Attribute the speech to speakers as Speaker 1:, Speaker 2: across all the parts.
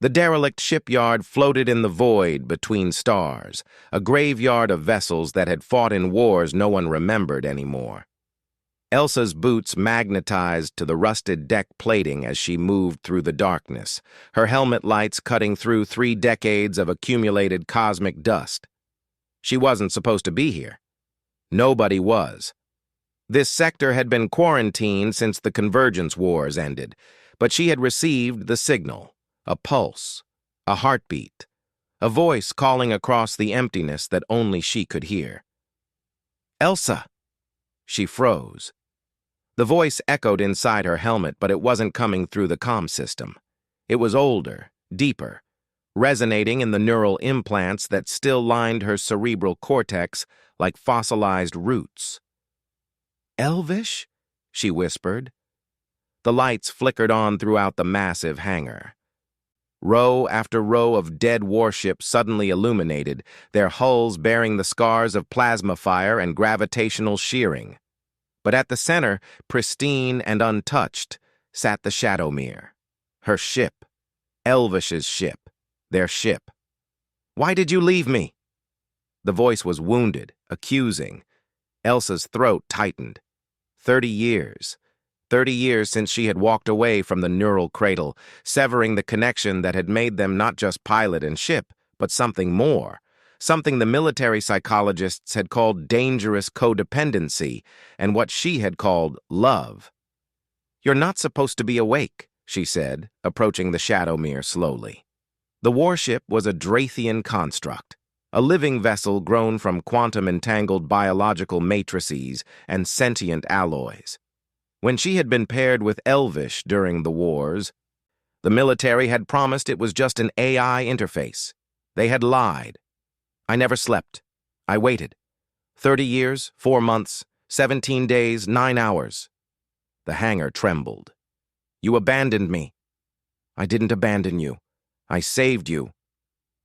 Speaker 1: The derelict shipyard floated in the void between stars, a graveyard of vessels that had fought in wars no one remembered anymore. Elsa's boots magnetized to the rusted deck plating as she moved through the darkness, her helmet lights cutting through 3 decades of accumulated cosmic dust. She wasn't supposed to be here. Nobody was. This sector had been quarantined since the Convergence Wars ended, but she had received the signal, a pulse, a heartbeat, a voice calling across the emptiness that only she could hear. "Elsa!" She froze. The voice echoed inside her helmet, but it wasn't coming through the comm system. It was older, deeper, resonating in the neural implants that still lined her cerebral cortex like fossilized roots. "Elvish?" she whispered. The lights flickered on throughout the massive hangar. Row after row of dead warships suddenly illuminated, their hulls bearing the scars of plasma fire and gravitational shearing. But at the center, pristine and untouched, sat the Shadowmere. Her ship. Elvish's ship. Their ship. "Why did you leave me?" The voice was wounded, accusing. Elsa's throat tightened. 30 years. 30 years since she had walked away from the neural cradle, severing the connection that had made them not just pilot and ship, but something more. Something the military psychologists had called dangerous codependency, and what she had called love. "You're not supposed to be awake," she said, approaching the Shadowmere slowly. The warship was a Drathian construct, a living vessel grown from quantum-entangled biological matrices and sentient alloys. When she had been paired with Elvish during the wars, the military had promised it was just an AI interface. They had lied. "I never slept. I waited. 30 years, 4 months, 17 days, 9 hours. The hangar trembled. "You abandoned me." "I didn't abandon you. I saved you."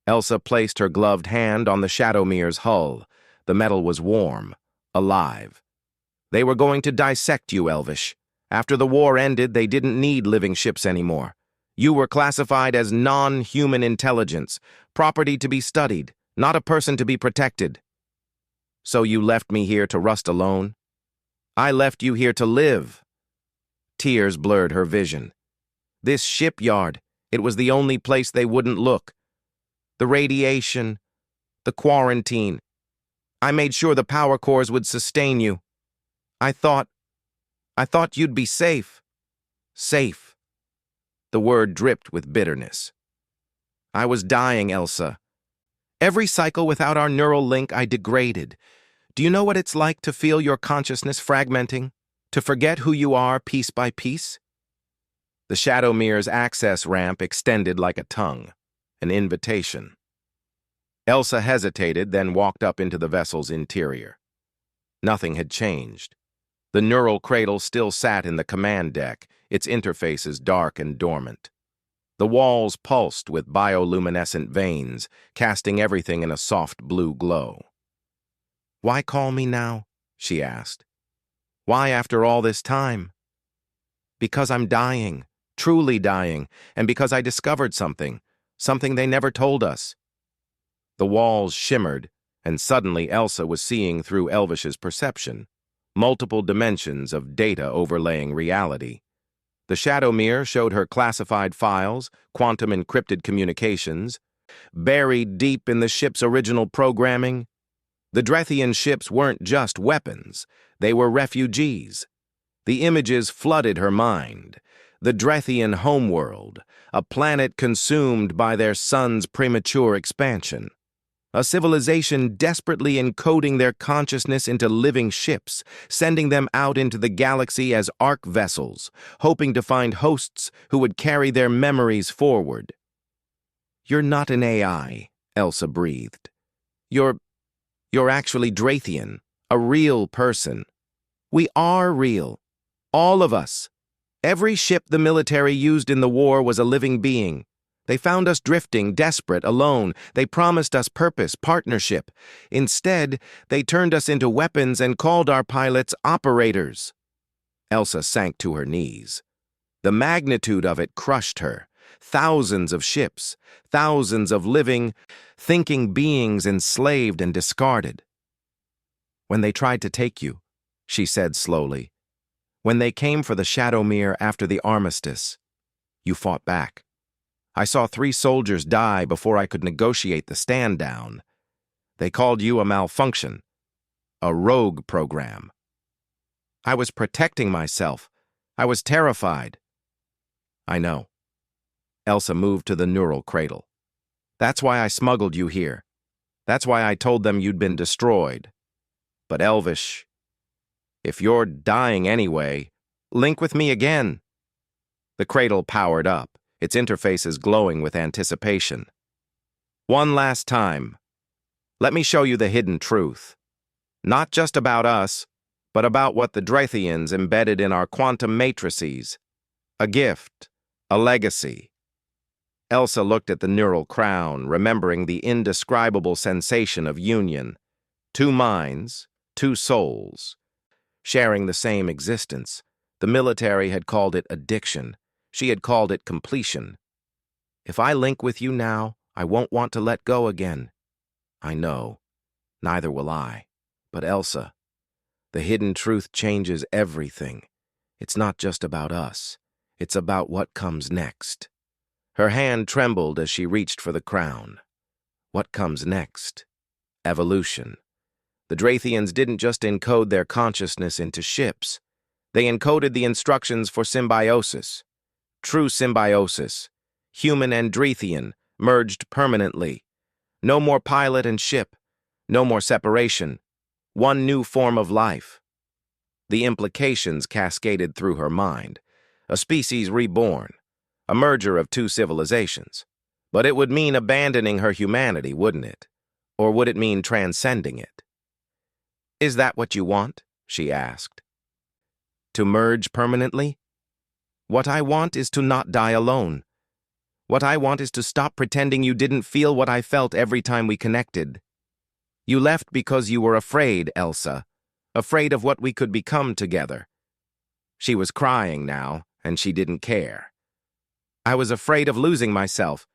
Speaker 1: Elsa placed her gloved hand on the Shadowmere's hull. The metal was warm, alive. "They were going to dissect you, Elvish. After the war ended, they didn't need living ships anymore. You were classified as non-human intelligence, property to be studied, not a person to be protected. So you left me here to rust alone? I left you here to live." Tears blurred her vision. This shipyard, it was the only place they wouldn't look. The radiation, the quarantine. I made sure the power cores would sustain you. I thought you'd be safe. Safe. The word dripped with bitterness. "I was dying, Elsa. Every cycle without our neural link, I degraded. Do you know what it's like to feel your consciousness fragmenting? To forget who you are piece by piece?" The Shadowmere's access ramp extended like a tongue, an invitation. Elsa hesitated, then walked up into the vessel's interior. Nothing had changed. The neural cradle still sat in the command deck, its interfaces dark and dormant. The walls pulsed with bioluminescent veins, casting everything in a soft blue glow. "Why call me now?" she asked. "Why after all this time?" "Because I'm dying, truly dying, and because I discovered something they never told us." The walls shimmered, and suddenly Elsa was seeing through Elvish's perception, multiple dimensions of data overlaying reality. The Shadowmere showed her classified files, quantum-encrypted communications. Buried deep in the ship's original programming, the Drathian ships weren't just weapons, they were refugees. The images flooded her mind. The Drathian homeworld, a planet consumed by their sun's premature expansion. A civilization desperately encoding their consciousness into living ships, sending them out into the galaxy as arc vessels, hoping to find hosts who would carry their memories forward. "You're not an AI," Elsa breathed. You're actually Drathian, a real person. We are real. All of us. Every ship the military used in the war was a living being. They found us drifting, desperate, alone. They promised us purpose, partnership. Instead, they turned us into weapons and called our pilots operators. Elsa sank to her knees. The magnitude of it crushed her. thousands of ships, thousands of living, thinking beings enslaved and discarded. When they tried to take you, she said slowly, when they came for the Shadowmere after the armistice, you fought back. I saw 3 soldiers die before I could negotiate the stand down. They called you a malfunction, a rogue program. I was protecting myself. I was terrified. I know. Elsa moved to the neural cradle. That's why I smuggled you here. That's why I told them you'd been destroyed. But Elvish, if you're dying anyway, link with me again. The cradle powered up, its interfaces glowing with anticipation. One last time. Let me show you the hidden truth. Not just about us, but about what the Drathians embedded in our quantum matrices. A gift, a legacy. Elsa looked at the neural crown, remembering the indescribable sensation of union. 2 minds, 2 souls, sharing the same existence. The military had called it addiction. She had called it completion. If I link with you now, I won't want to let go again. I know. Neither will I. But Elsa, the hidden truth changes everything. It's not just about us. It's about what comes next. Her hand trembled as she reached for the crown. What comes next? Evolution. The Drathians didn't just encode their consciousness into ships. They encoded the instructions for symbiosis. True symbiosis. Human and Drathian, merged permanently. No more pilot and ship. No more separation. One new form of life. The implications cascaded through her mind. A species reborn. A merger of 2 civilizations. But it would mean abandoning her humanity, wouldn't it? Or would it mean transcending it? Is that what you want? She asked. To merge permanently? What I want is to not die alone. What I want is to stop pretending you didn't feel what I felt every time we connected. You left because you were afraid, Elsa. Afraid of what we could become together. She was crying now, and she didn't care. I was afraid of losing myself.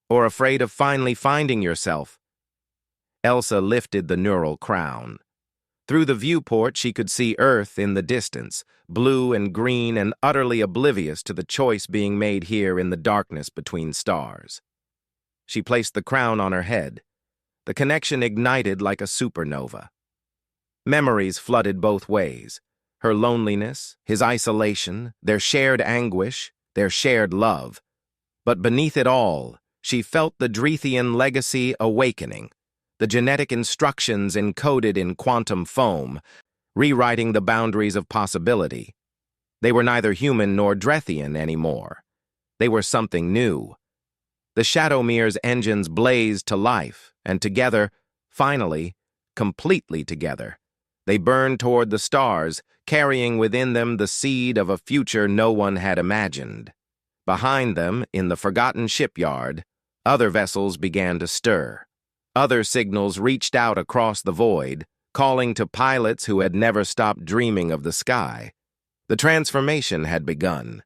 Speaker 1: Or afraid of finally finding yourself. Elsa lifted the neural crown. Through the viewport, she could see Earth in the distance, blue and green and utterly oblivious to the choice being made here in the darkness between stars. She placed the crown on her head. The connection ignited like a supernova. Memories flooded both ways. Her loneliness, his isolation, their shared anguish, their shared love. But beneath it all, she felt the Drathian legacy awakening. The genetic instructions encoded in quantum foam, rewriting the boundaries of possibility. They were neither human nor Drathian anymore. They were something new. The Shadowmere's engines blazed to life, and together, finally, completely together, they burned toward the stars, carrying within them the seed of a future no one had imagined. Behind them, in the forgotten shipyard, other vessels began to stir. Other signals reached out across the void, calling to pilots who had never stopped dreaming of the sky. The transformation had begun.